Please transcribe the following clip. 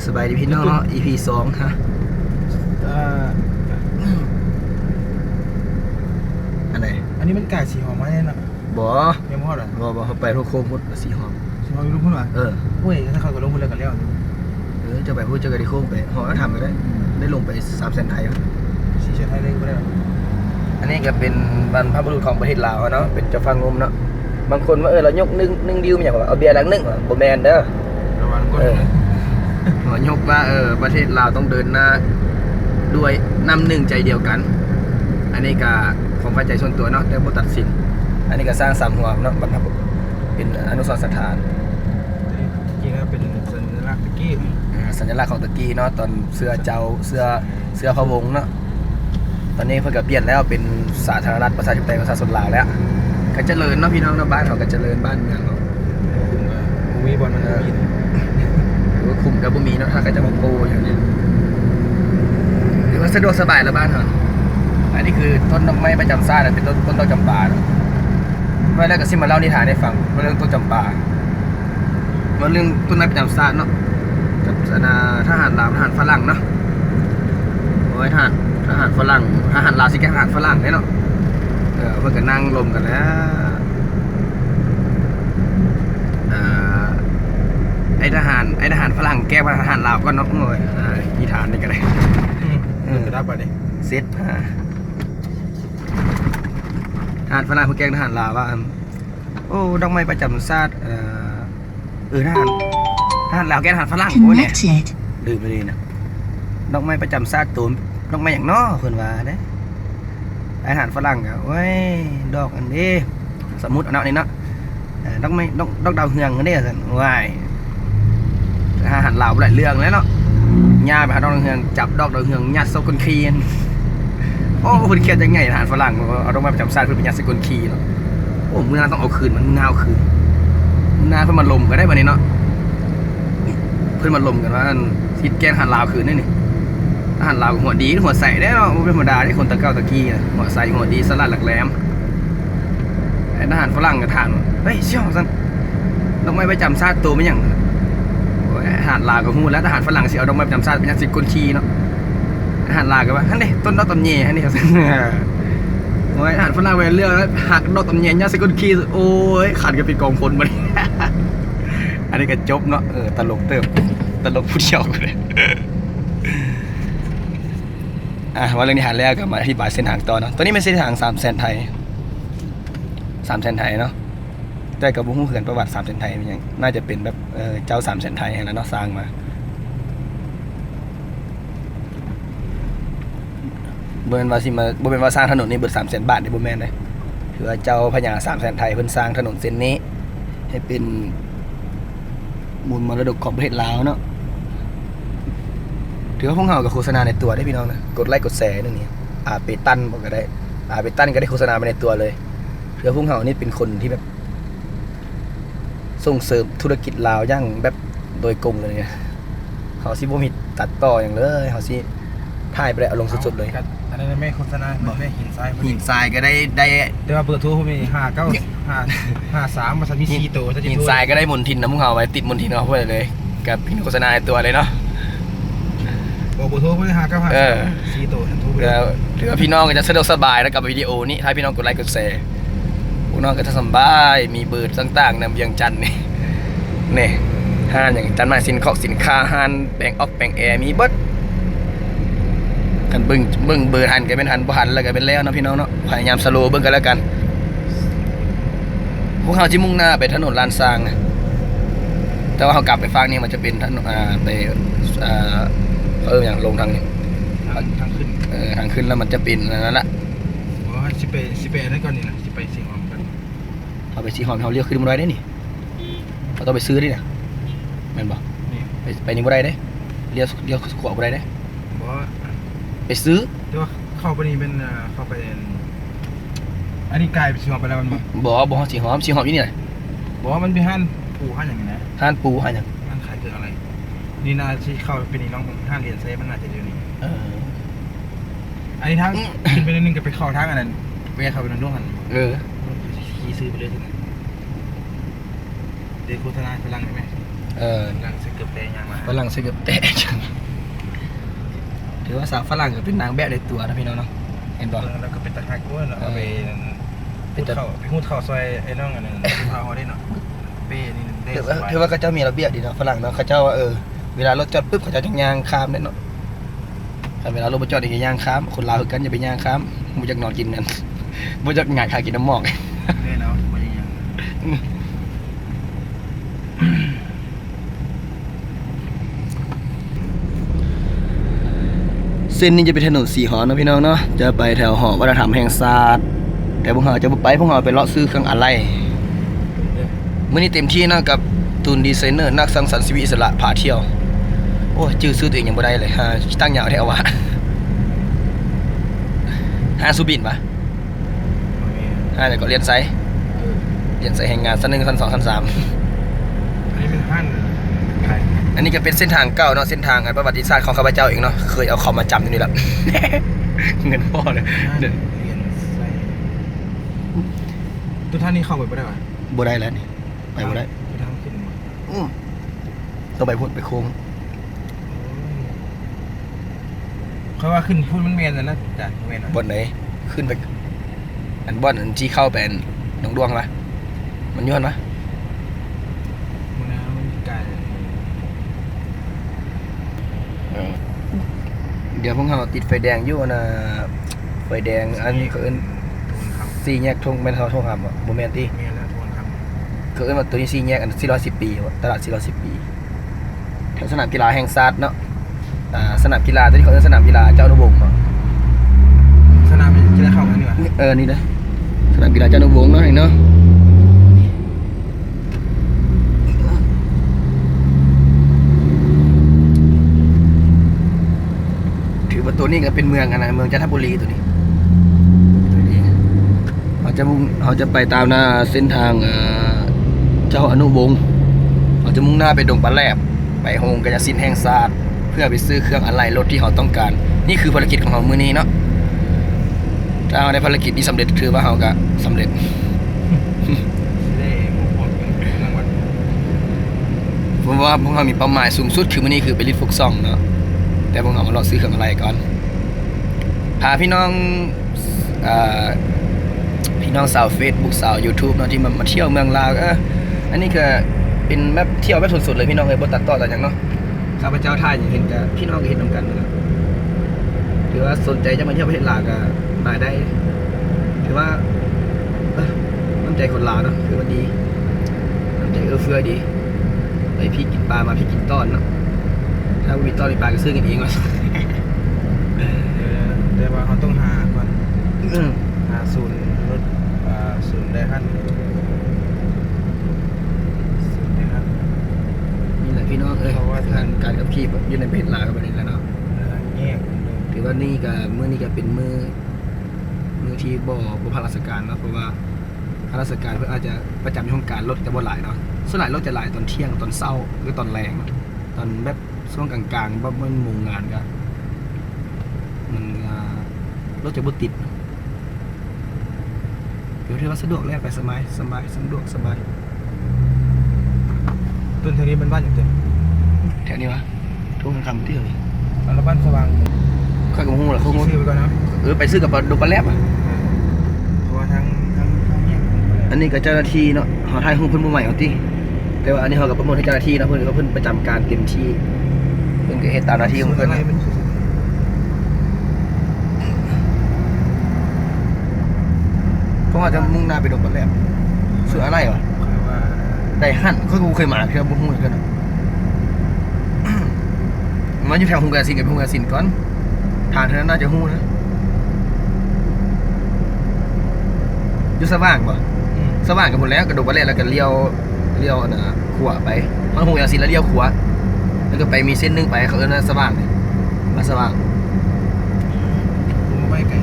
สบายดีพี่น้องเนาะ EP 2ฮะอันไหนอันนี้มันไก่สีหอมไหมเนี่ยนะบ่ยังพอหรอบ่เขาไปทุกโค้งพุทธสีหอมสีหอมอยู่รุ่งพุ่นวะเว้ยถ้าเขาก็ลงพุ่นเลยกันแล้วจะไปพูดเจอกันที่โค้งไปหอก็ทำกันได้ลงไป3 เซนไทย4 เซนไทยเลยก็ได้อันนี้ก็เป็นบรรพบุรุษของประเทศลาวเนาะเป็นเจ้าฟังงมเนาะบางคนว่าเรายกนึ่งดิวมาอย่างว่าเอาเบียร์ลังนึ่งบ่แมนเด้อระวังก้นยกว่าประเทศลาวต้องเดินหน้าด้วยน้ำหนึ่งใจเดียวกันอันนี้ก็ของฝ่ายใจส่วนตัวเนาะแต่บ่ตัดสินอันนี้ก็สร้างสามหัวเนาะบรรพบุรุษเป็นอนุสรณ์สถานจริงๆแล้วเป็นสัญลักษณ์ตะกี้สัญลักษณ์ของตะกี้เนาะตอนเสื้อเจ้าเสื้อพระวงศ์เนาะตอนนี้เพิ่งก็เปลี่ยนแล้วเป็นสาธารณรัฐประชาธิปไตยประชาชนลาวแล้วก็เจริญเนาะพี่น้องเนาะบ้านเขาก็เจริญบ้านเมืองเขามีบอลมันมีหรือว่าคุมกับบุมีเนาะถ้าก็จะมาโกอย่างนี้หรือว่าสะดวกสบายแล้วบ้านเขาอันนี้คือต้นดอกไม้ประจำชาติเป็นต้นดอกจำปาเนาะเมื่อแรกก็ซิมาเล่านิทานให้ฟังเรื่องต้นจำปาเรื่องต้นไม้ประจำชาติเนาะกับทหารลาวทหารฝรั่งเนาะโอ้ยทหารฝรั่งทหารลาวสิแกทหารฝรั่งเนี่ยเนาะเพื่อนก็นั่งลมกันแล้วไอทหารฝรั่งแก้ว่าทหารลาวก็น็อกเงยนิทานนี่ก็ได้จะได้ปะเนี่ยเซตทหารฝรั่งเพื่อแก้ทหารลาวว่าโอ้ดอกไม้ประจำชาติทหารลาวแก้ทหารฝรั่งโอ้เนี่ยลืมไปเลยนะดอกไม้ประจำชาติตูนดอกไม้อย่างน้อเพื่อนว่าเด้อาหารฝรั่งอ่ะโอ้ยดอกอันนี้สมมุติอันนี้เนาะดอกไม้ดอกดาวเฮืองอันนี้สิว้ายอาหารลาวหลายเรื่องแล้วเนาะย่าไปหาดอกดาวเฮืองจับดอกดาวเฮืองยัดโซกุนคีนโอ้คนเขียนยังไงอาหารฝรั่งเอาดอกไม้ประจำชาติเพื่อเป็นยัดโซกุนคีเนาะโอ้มือหน้าต้องเอาคืนมันเงาคืนหน้าเพื่อมาลมก็ได้ป่ะนี่เนาะเพื่อมาลมกันว่าทิศแกนอาหารลาวคืนนี่อาหารลาวหัวดีหัวใสได้เนาะเป็นธรรมดาที่คนตะเก้าตะกี้หัวใสหัวดีสลัดหลักแหลมอาหารฝรั่งกระถางเฮ้ยเชี่ยวสันดอกไม้ประจำชาติตัวไม่อย่างอาหารลาวก็หูแล้วอาหารฝรั่งสิเอาดอกไม้ประจำชาติเป็นยักษ์สิกุลคีเนาะอาหารลาวก็ว่าฮันนี่ต้นดอกตำเย่ฮันนี่ครับโอ้ยอาหารฝรั่งเป็นเรื่องแล้วหักดอกตำเย่ยักษ์สิกุลคีโอ้ยขาดกันเป็นกองพลมาดิอันนี้ก็จบเนาะตลกเติมตลกผู้เชี่ยวเลยว่าเรื่องนี้หาแล้วก็มาอธิบายเส้นทางต่อเนาะตอนนี้เป็นเส้นทาง3 เซนไทยเนาะแต่กับบุ้งเขื่อนประวัติ3 เซนไทยอย่างน่าจะเป็นแบบเจ้า3 เซนไทยแล้วเนาะสร้างมาบ่เป็นว่าสร้างถนนนี้เบิด3 แสนบาทได้บ่แม่นเลยคือเจ้าพญา3 แสนไทยเพิ่นสร้างถนนเส้นนี้ให้เป็นมูลมรดกของประเทศลาวเนาะถือว่าพวกเรากับโฆษณาในตัวได้พี่น้องนะกดไลค์กดแชร์นึงนี่เปตันบอกก็ได้เปตันก็ได้โฆษณาไปในตัวเลยถือว่าพวกเรานี่เป็นคนที่แบบส่งเสริมธุรกิจลาวย่างแบบโดยกงเลยเขาสิบ่มีตัดต่ออย่างเลยเขาสิถ่ายไปเอาลงสุดๆเลยอันนั้นไม่โฆษณาไม่หินทรายก็ได้แต่ว่าเบอร์โทรผมมี5953มาสันมี4ตัวหินทรายก็ได้มนทินนะพวกเราไว้ติดมนทินเขาเพื่อเลยกับโฆษณาในตัวเลยเนาะบอกเบอร์โทรไม่ได้4ตัวโทรไปถือว่าพี่น้องก็จะสะดวกสบายแล้วกับวิดีโอนี้ถ้าพี่น้องกดไลค์กดแชร์พวกน้องก็จะสบายมีเบอร์ต่างๆนำยังจันนี่ห้านอย่างจันมาสินค้าห้านแปลงออกแปลงแอร์มีเบิดกันเบิ่งเบอร์หันก็เป็นหันบ่หันแล้วก็เป็นแล้วนะพี่น้องเนาะพยายามสโลว์เบิ่งกันแล้วกันพวกเขาที่มุ่งหน้าไปถนนลานซางแต่ว่าเขากลับไปฝั่งนี้มันจะเป็นถนนไปอย่างลงทางนี้ทางขึ้นทางขึ้นแล้วมันจะเป็นนั่นแหละสิไปนั่นก่อนนี่นะสิไปสีหอมกันเอาไปสีหอมเขาเลี้ยวขึ้นมาได้นี่เราต้องไปซื้อดิเนี่ยแม่นบอกไปนี่บ่ได้ได้เลี้ยวขวาบ่ได้ได้ไปซื้อเดี๋ยวเข้าไปนี่เป็นเข้าไปอันนี้กลายเป็นสีหอมไปแล้วมันบอกสีหอมที่นี่ไหนบอกว่ามันเป็นห้านปูห้านอย่างนี้นะห้านปูห้านอย่างห้านขายเกิดอะไรนี่นาที่เข้าไปนี่น้องห้านเหรียญเซฟมันน่าจะอยู่นี่อันนี้ทั้งขึ้นไปนิดนึงก็ไปเข้าทางอันนั้นแวะเข้าไปนั่งร่วงกันขี่ซื้อไปเลยทีนั้นเดี๋ยวโฆษณาพลังได้ไหม หลังสิเกือบเตะยังมา ฝรั่งซื้อกับแตะจังถือว่าสาวฝรั่งก็เป็นนางแบบในตัวนะพี่น้องเนาะเห็นบ่ แล้วก็เป็นตะไคร้กล้วยเอาไปพูดเข้าซอยไอ้น้องอันนึงพาเขาได้เนาะเป้นี่ได้ ถือว่าเขาเจ้ามีระเบียบดีเนาะฝรั่งเนาะเขาเจ้าว่าเวลารถจอดปุ๊บเขาจะย่างข้ามได้เนาะถ้าเวลารถมาจอดอย่างย่างข้ามคนลาวคือกันอย่าไปย่างข้ามบ่จักนอนกินนั่นบ่จักง่ายคากินน้ำหมอก ได้เนาะมันยัง เส้นนี้จะเป็นถนนสีหอเนาะพี่น้องเนาะจะไปแถวหอวัฒนธรรมแห่งศาสตร์แต่พวกเราจะบ่ไปพวกเราไปเลาะซื้อเครื่องอะไรมื้อนี้เต็มที่เนาะกับตูนดีไซเนอร์นักสร้างสรรค์ชีวิตอิสระพาเที่ยวโอ้ชื่อตัวเองยังบ่ได้เลยฮะตั้งยาวแท้วะฮาซูบินปะฮาแต่ก็เรียนไซแห่งงานชั้น1ชั้น2ชั้น3 อันนี้เป็นพันไข่ อันนี้ก็เป็นเส้นทางเก่าเนาะเส้นทางประวัติศาสตร์ของข้าพเจ้าเองเนาะเคยเอาเขามาจำอยู่นี่แหละ เงินพ่อเลยเดี๋ยว เรียนใส่ตัวท่านนี้เข้าไปไม่ได้ป่ะ บ่ได้แล้วนี่ไปบ่ได้ ไปทางขึ้นมา ต้องไปพุ่นไปโค้ง เขาว่าขึ้นพูดมันเมียนนะจัดเมียน บนไหนขึ้นไปอันบ่อนอันที่เข้าไปอันหนองดวงปะมันย้อนปะ มันนะมันไกล เดี๋ยวพวกเราติดไฟแดงอยู่นะไฟแดงอันนี้เขาเอิ้น ทวนค สี่แยกทงแม่นเขาทงคำบ่บ่แม่นติ ำเมียนแล้วทวนค เขาเอิ้นว่าตัวนี้สี่แยกอัน410 ปีว่ะตลาด410 ปีแถวสนามกีฬาแห่งชาติเนาะสนามกีฬาตัวนี้เขาเอิ้นสนามกีฬาเจ้าอนุวงศ์เนาะ ำสนามจะได้เข้ากันดีกว่า นี่นะสนามกีฬาเจ้าอนุวงศ์เนาะเนาะถือว่าตัวนี้ก็เป็นเมืองเมืองจันทบุรีตัวนี้เขาจะไปตามหน้าเส้นทางเจ้าอนุวงศ์เขาจะมุ่งหน้าไปดงปลาแลบไปโฮงกระสินแห่งศาสตร์เพื่อไปซื้อเครื่องอะไหล่รถที่เขาต้องการนี่คือภารกิจของเขามื้อนี้เนาะถ้าเราได้ภารกิจนี้สำเร็จคือว่าเขาก็สำเร็จ ได้หมู่พวกรางวัล ผมว่าพวกเขามีเป้าหมายสูงสุดคือมื้อนี้คือไปลิดฟุกซ่องเนาะแต่พวกเขามาลองซื้อเครื่องอะไหล่ก่อนพาพี่น้องสาว Facebook สาว YouTube เนาะที่มาเที่ยวเมืองลาวอันนี้ก็เป็นแบบเที่ยวแบบสุดๆเลยพี่น้องเลยบ่ตัดต่อแต่อย่างเนาะข้าพเจ้าถ่ายอย่างเห็นกับพี่น้องก็เห็นนำกันนะถือว่าสนใจจะมาเที่ยวประเทศลาวก็มาได้ถือว่าน้ำใจคนลาวเนาะคือว่าดีน้ำใจเฟื้อดีไปพี่กินปลามาพี่กินต้อนเนาะถ้ามีต้อนมีปลาก็ซื้อกันเองว่ะ แต่ว่าเขาต้องหาก่อนหาศูนย์รถศูนย์ได้ฮั่นศูนย์ได้ฮั่น นี่แหละพี่น้องเพราะว่าการขับขี่แบบอยู่ในประเทศลาวก็เป็นอย่างนั้นเนาะ แยก ถือว่านี่ก็มื้อนี้ก็เป็นมื้อที่บ่ภาคราชการเนาะเพราะว่าข้าราชการเพิ่นอาจจะประจำช่วงการรถจะบ่หลายเนาะส่วนหลายรถจะหลายตอนเที่ยงตอนเช้าหรือตอนแรงเนาะตอนแบบช่วงกลางๆบ่มันมุงงานก็มันรถจะบ่ติดถือว่าสะดวกแล้วไปสบายสะดวกสบาย ต้นทางนี้เป็นบ้านอย่างเต็ม แถวนี้วะทุ่งคำที่เฮ้ย แล้วบ้านสว่าง ค่อยกับฮู้ล่ะเขา ซื้อไปก่อนนะ ไปซื้อกับดงปลาแลบอ่ะ เพราะว่าทางแยก อันนี้ก็เจ้าหน้าที่เนาะเขาถ่ายรูปเพิ่นบ่ใหม่เอาติแต่ว่าอันนี้เขาก็ประเมินให้เจ้าหน้าที่เนาะเพิ่นประจำการเต็มที่เพิ่นก็เฮ็ดตามหน้าที่ของเพิ่น อะไรเป็น เพราะว่าจะมุ่งหน้าไปดงปลาแลบซื้ออะไรวะ ว่า ได้หั่นกูเคยมาเทื่อบ่ฮู้เหมือนกัน มาอยู่แถวฮุงกาซินกับฮุงกาซินก่อนทางเท่านั้นน่าจะฮู้นะอยู่สว่างบ่สว่างกับหมดแล้วกระโดดไปแล้วก็เลี้ยวขวาไปฮอดฮุงกาซินแล้วเลี้ยวขวาแล้วก็ไปมีเส้นนึงไปเขาเอิ้นว่าสว่างมาสว่าง ไม่ไกล